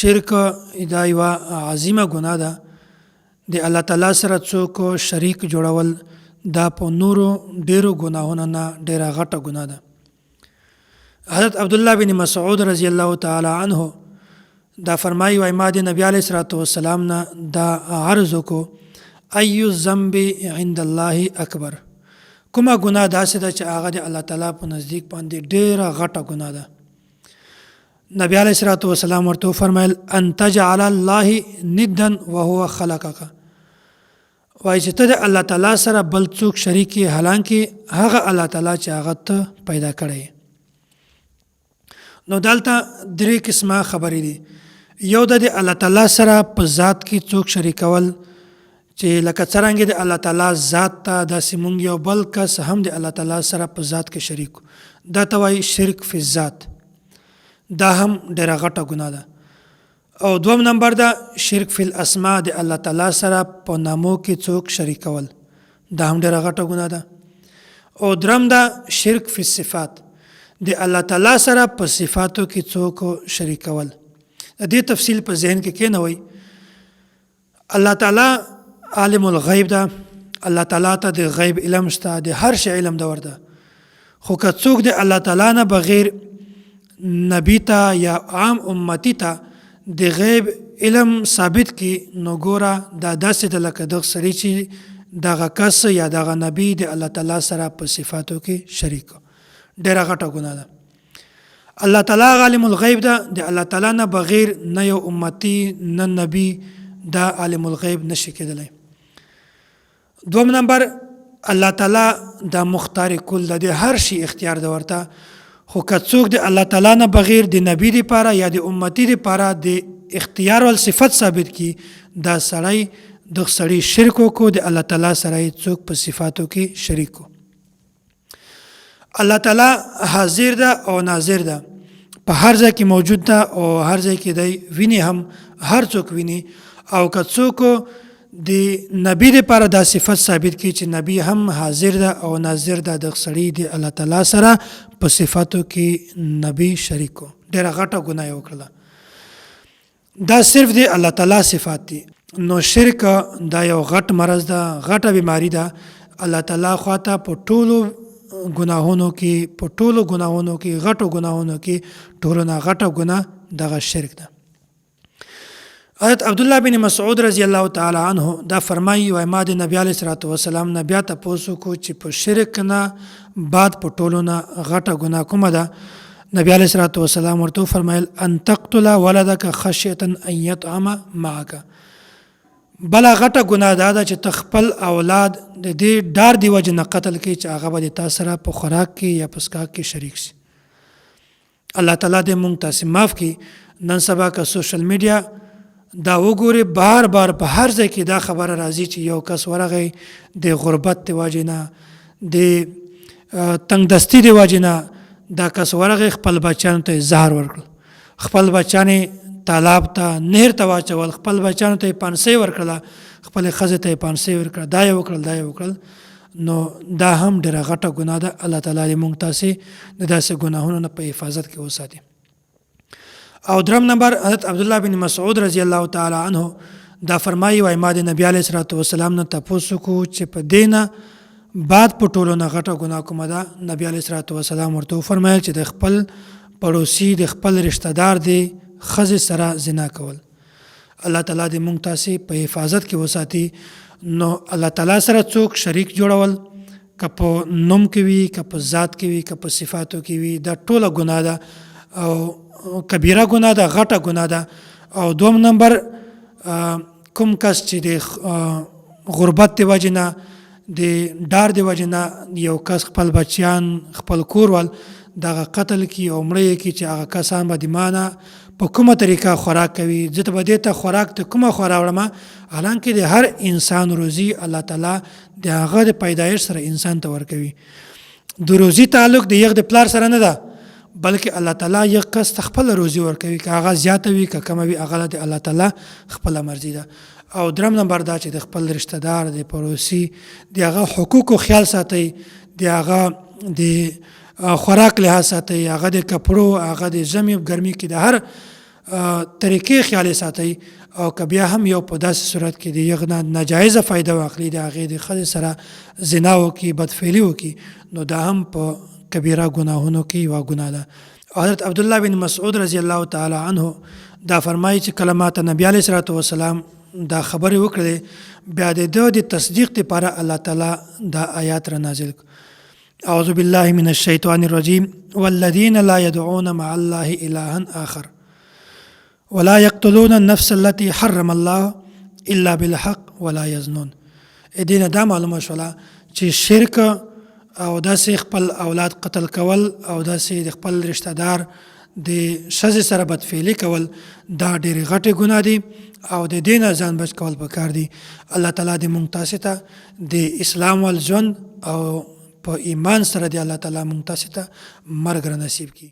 شرک دا یوه عظیمه ګناه ده. د الله تعالی سره څوک شریک جوړول دا په نورو ډیرو ګناهونو نه ډیره غټه ګناه ده. حضرت عبدالله بن مسعود رضی الله تعالی عنه دا فرمایي وای ما د نبی علیه الصلاۃ والسلام نه دا عرض وکړو ای الذنب عند الله اکبر، کومه ګناه داسې ده چې هغه د الله تعالی په نزدیک باندې ډیره غټه ګناه ده. نبی علیه الصلاۃ والسلام ورته فرمایل ان تجعل الله ندا وهو خلقك، وای چې ته د الله تعالی سره بل څوک شریک یې حالانکه هغه الله تعالی چې هغه ته پیدا کړی. نو دلته درې قسمه خبرې دي. یو د الله تعالی سره په ذات کې څوک شریکول چې لکه څرنګه د الله تعالی ذات ته داسې مونږ یو بل کس هم د الله تعالی سره په ذات کې شریک، دا ته وایي شرک فی الذات، دا هم ډیره غټه ګناه ده. او دوم نمبر ده شرک فی الاسماء، د الله تعالی سره په نامو کې څوک شریکول، دا هم ډیره غټه ګناه ده. او درم ده شرک فی الصفات، د الله تعالی سره په صفاتو کې څوک شریکول. د دې تفصیل په ذهن کې کېنوي. الله تعالی عالم الغیب ده، الله تعالی ته د غیب علم شته، د هر شي علم ده ورته. خو که څوک د الله تعالی نه بغیر نبی ته یا عام امتی ته د غیب علم ثابت کی نو ګوره دا داسې ده لکه دغه سړي چې دغه کس یا دغه نبی د الله تعالی سره په صفاتو کې شریک، ډیره غټه ګناه ده. الله تعالی عالم الغیب ده، د الله تعالی نه بغیر نه یو امتی نه نبی دا عالم الغیب نشي کېدلی. دوم نمبر الله تعالی دا مختار کل ده، د هر شي اختیار ده ورته. خو که څوک د الله تعالی نه بغیر د نبی لپاره یا د امتی لپاره د اختیار ول صفت ثابت کی، دا سړی د سړی شرک کو د الله تعالی سره څوک په صفاتو کې شریک. الله تعالی حاضر ده او ناظر ده، په هر ځای کې موجود ده او هر ځای کې دی ویني، هم هر څوک ویني. او که څوک د نبی لپاره دا صفت ثابت کی چې نبی هم حاضر ده او ناظر ده، د سړی د الله تعالی سره په صفاتو کې نبی شریکو، ډیره غټه ګناه وکړه. دا صرف د الله تعالی صفات دي. نو شرک دا یو غټ مرض ده، غټه بیماری ده. الله تعالی خواته په ټولو ګناهونو کې غټو ګناهونو کې ټولو نه غټه ګناه دغه شرک ده. حضرت عبدالله بن مسعود رضی الله تعالی عنه دا فرمایي وای ما د نبی علیه الصلاۃ والسلام نه بیا تاسو کو چې په شرک نه بعد په ټولو نه غټه ګناه کومه ده. نبی علیه الصلاۃ والسلام ورته فرمایل ان تقتل ولدك خشيه ان يطعم معك، بلا غټه ګناه ده چې تخپل اولاد د دې ډار دی وجه نه قتل کی چې هغه به تاسو سره په خوراک کې یا په اسکا کې شریک شي. الله تعالی دې مونږ تاسو معاف کړي. نن سبا کا سوشل میډیا دا وګوري بار بار په هر ځای کې دا خبره راځي چې یو کس ورغی د غربت دی وجه نه، د تنگ دستی دی وجه نه دا کس ورغی خپل بچانو ته زهر ورکړل، خپل بچانې تالاب ته نهر ته واچول، خپل بچانو ته پانسۍ ورکړه، خپل ښځې ته پانسۍ ورکړه، دا یې وکړل. نو دا هم ډېره غټه ګناه ده. الله تعالی دې موږ تاسې د داسې ګناهونو نه په حفاظت کې وساتي. او درم نمبر حضرت عبدالله بن مسعود رضی الله تعالی عنه دا فرمایي وای ما د نبی علیه الصلاۃ والسلام نه تاسو کو چې په دینه بعد په ټولو نه غټه ګناه کومه ده. نبی علیه الصلاۃ والسلام ورته فرمایل چې د خپل پړوسی د خپل رشتہ دار دی ښځې سره زنا کول. الله تعالی دې موږ تاسې په حفاظت کې وساتي. نو الله تعالی سره څوک شریک جوړول، که په نوم کې وي، که په ذات کې وي، که په صفاتو کې وي، دا ټوله ګناه ده او کبیره ګناه ده، غټه ګناه ده. او دوم نمبر کوم کس چې د غربت دی وجه نه، د ډار دی وجه نه یو کس خپل بچیان خپل کورول دغه قتل کی او مړی کی چې هغه کسان به د مانه په کومه طریقه خوراک کوي، ځکه به دې ته خوراک ته کومه خوراوړم، حالانکه د هر انسان روزي الله تعالی د هغه د پیدایش سره انسان ته ورکوي. د روزي تعلق د یو د پلار سره نه ده، بلکې الله تعالی یو کس خپل روزي ورکوي، که هغه زیاته وي که کمه وي هغه د الله تعالی خپل مرزي ده. او درم نمبر دا چې د خپل رشتہ دار د پړوسی د هغه حقوقو خیال ساتي، د هغه د خوراک لحاظ ساتي، هغه د کپړو، هغه د ژمي ګرمي کې د هر طریقې خیال ساتئ او که بیا هم یو په داسې صورت کې د یغه نه ناجایزه فایده واخلي د هغې د ښځې سره زنا وکړي بدفعلي وکړي نو دا هم په کبیره ګناهونو کې یوه ګناه ده. حضرت عبدالله بن مسعود رضی الله تعالی عنه دا فرمایي چې کله ماته نبي علیه صلات وسلام دا خبرې وکړې بیا د ده د تصدیق دپاره الله تعالی دا آیات را نازل کړ. اعوذ بالله من الشیطان الرجیم والذین لا يدعون مع الله إلها آخر ولا يقتلون النفس التي حرم الله الا بالحق ولا يزنون. دینه دا معلومه شوله چې شرک او داسې خپل اولاد قتل کول او داسې د خپل رشتہ دار د ښځې سره بدفعلي کول دا ډېرې غټې ګناه دي او د دې نه ځان بچ کول پکار دي. الله تعالی دې موږ تاسې ته د اسلام وال ژوند او په ایمان سره دی الله تعالی موږ تاسې ته مرګ را نصیب کړي.